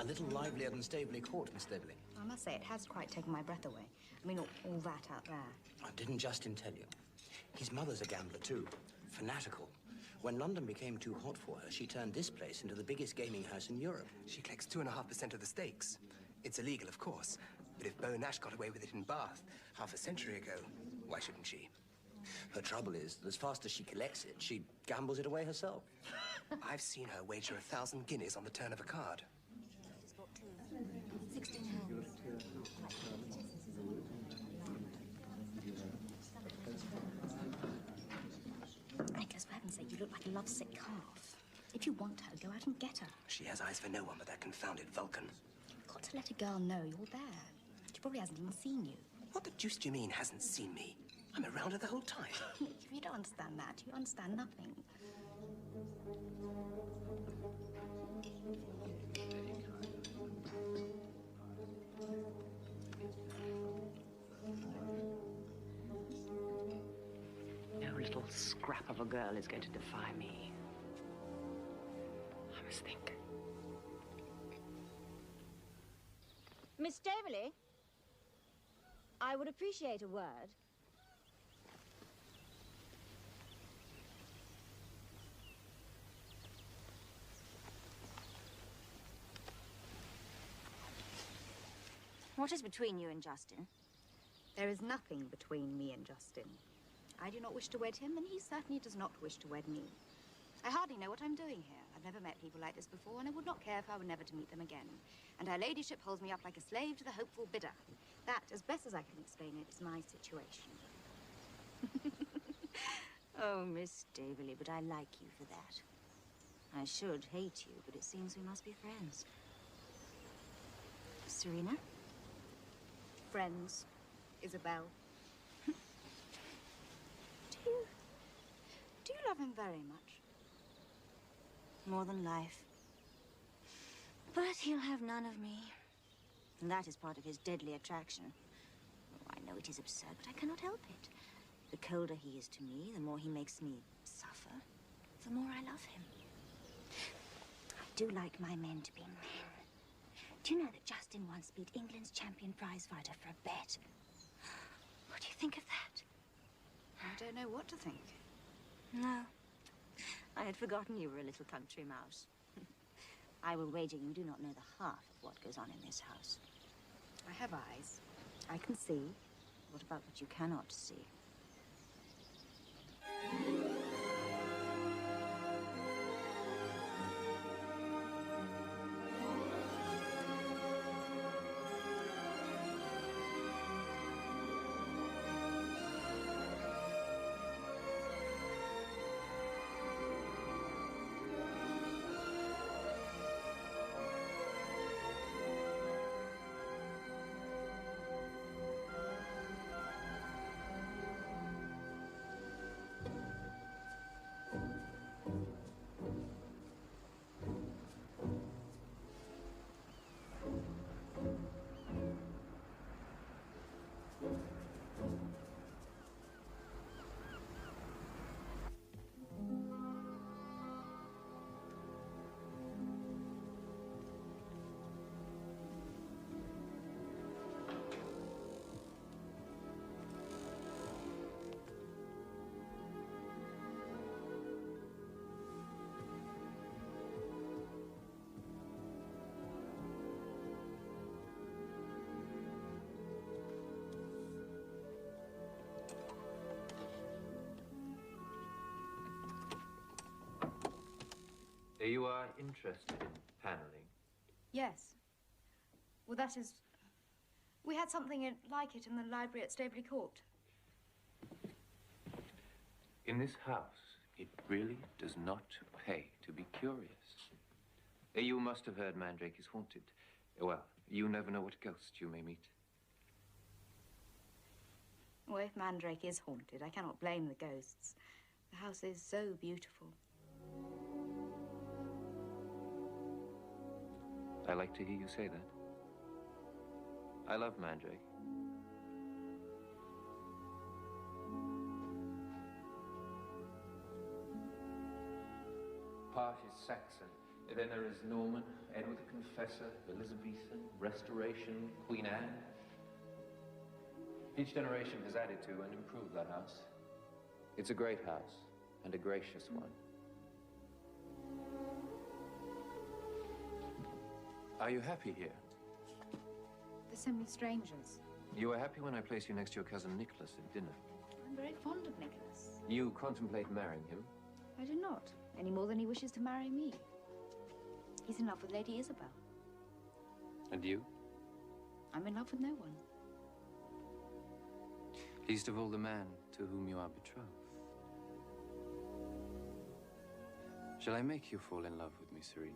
little livelier than Staveley Court, Miss Staveley. I must say, it has quite taken my breath away. I mean, all that out there. Didn't Justin tell you? His mother's a gambler, too. Fanatical. When London became too hot for her, she turned this place into the biggest gaming house in Europe. She collects 2.5% of the stakes. It's illegal, of course. But if Beau Nash got away with it in Bath half a century ago, why shouldn't she? Her trouble is that as fast as she collects it, she gambles it away herself. I've seen her wager 1,000 guineas on the turn of a card. 16 holes. Nicholas, for heaven's sake, you look like a lovesick calf. If you want her, go out and get her. She has eyes for no one but that confounded Vulcan. You've got to let a girl know you're there. She probably hasn't even seen you. What the deuce do you mean, hasn't seen me? I'm around her the whole time. If you don't understand that, you understand nothing. No little scrap of a girl is going to defy me. I must think. Miss Staveley, I would appreciate a word. What is between you and Justin? There is nothing between me and Justin. I do not wish to wed him, and he certainly does not wish to wed me. I hardly know what I'm doing here. I've never met people like this before, and I would not care if I were never to meet them again. And her ladyship holds me up like a slave to the hopeful bidder. That, as best as I can explain it, is my situation. Oh, Miss Staveley, but I like you for that. I should hate you, but it seems we must be friends. Serena? Friends, Isabel. Do you love him very much? More than life. But he'll have none of me. And that is part of his deadly attraction. Oh, I know it is absurd, but I cannot help it. The colder he is to me, the more he makes me suffer, the more I love him. I do like my men to be men. Do you know that Justin once beat England's champion prize fighter for a bet? What do you think of that? I don't know what to think. No. I had forgotten you were a little country mouse. I will wager you do not know the half of what goes on in this house. I have eyes. I can see. What about what you cannot see? You are interested in paneling? Yes. Well, that is... We had something like it in the library at Staveley Court. In this house, it really does not pay to be curious. You must have heard Mandrake is haunted. Well, you never know what ghost you may meet. Well, if Mandrake is haunted, I cannot blame the ghosts. The house is so beautiful. I like to hear you say that. I love Mandrake. Part is Saxon, Then there is Norman, Edward the Confessor, Elizabethan, Restoration, Queen Anne. Each generation has added to and improved that house. It's a great house, and a gracious one. Are you happy here? There's so many strangers. You were happy when I placed you next to your cousin Nicholas at dinner. I'm very fond of Nicholas. You contemplate marrying him? I do not, any more than he wishes to marry me. He's in love with Lady Isabel. And you? I'm in love with no one. Least of all the man to whom you are betrothed. Shall I make you fall in love with me, Serena?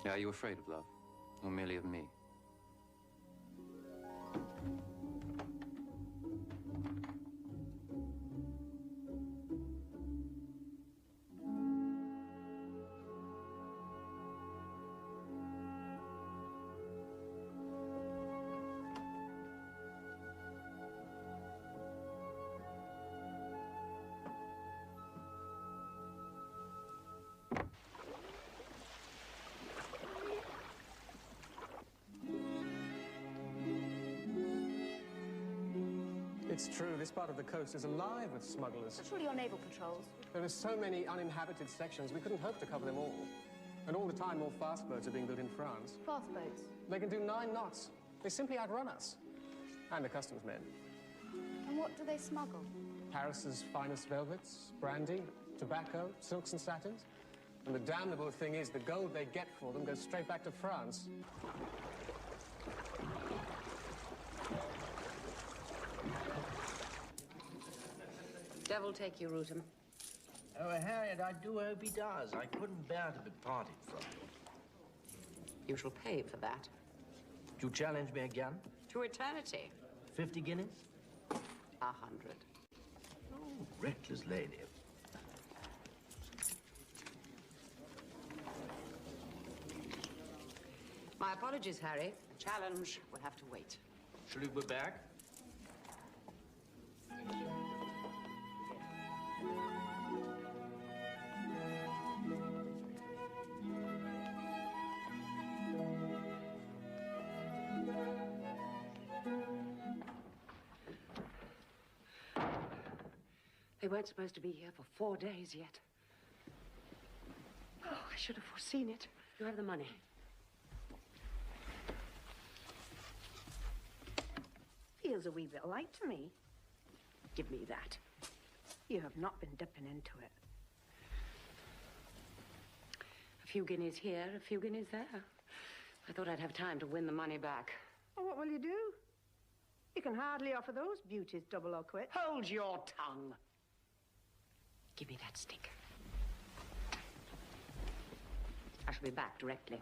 Are you afraid of love, or merely of me? It's true, this part of the coast is alive with smugglers. But surely your naval patrols. There are so many uninhabited sections, we couldn't hope to cover them all. And all the time, more fast boats are being built in France. Fast boats. They can do 9 knots. They simply outrun us. And the customs men. And what do they smuggle? Paris's finest velvets, brandy, tobacco, silks and satins. And the damnable thing is, the gold they get for them goes straight back to France. Devil take you, Rootham. Oh, Harriet, I do hope he does. I couldn't bear to be parted from him. You shall pay for that. Do you challenge me again? To eternity. 50 guineas? 100. Oh, reckless lady. My apologies, Harry. The challenge will have to wait. Shall you be back? They weren't supposed to be here for 4 days yet. Oh, I should have foreseen it. You have the money. Feels a wee bit light to me. Give me that. You have not been dipping into it. A few guineas here, a few guineas there. I thought I'd have time to win the money back. Well, what will you do? You can hardly offer those beauties double or quit. Hold your tongue. Give me that stick. I shall be back directly.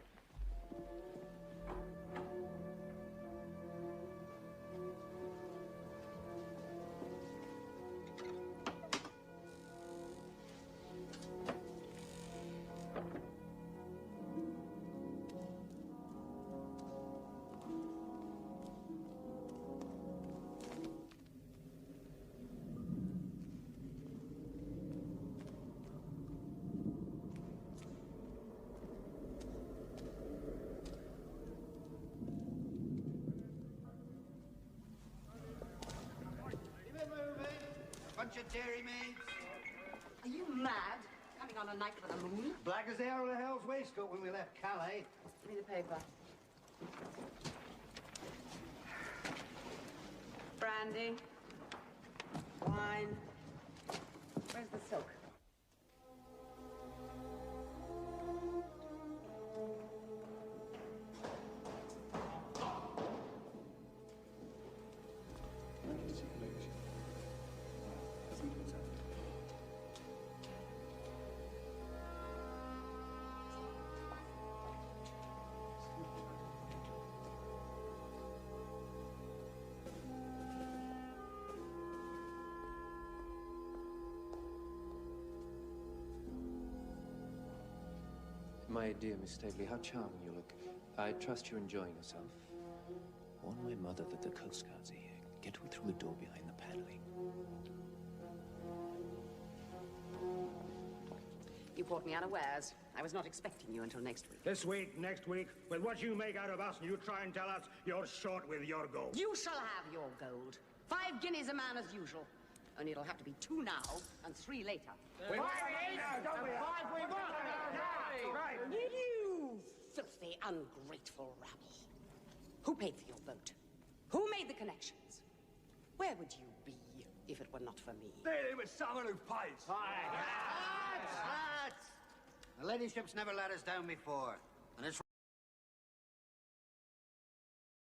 Bunch of dairymaids. Are you mad? Coming on a night with a moon? Black as the arrow of hell's waistcoat when we left Calais. Give me the paper. Brandy. Wine. Where's the silk? My dear Miss Staveley, how charming you look. I trust you're enjoying yourself. Warn my mother that the Coast Guards are here. Get her through the door behind the paneling. You caught me unawares. I was not expecting you until next week. This week, next week, with what you make out of us, and you try and tell us you're short with your gold. You shall have your gold. 5 guineas a man as usual. Only it'll have to be 2 now and 3 later. Right. You filthy, ungrateful rabble. Who paid for your boat? Who made the connections? Where would you be if it were not for me? There was someone who pays. The ladyship's never let us down before, and it's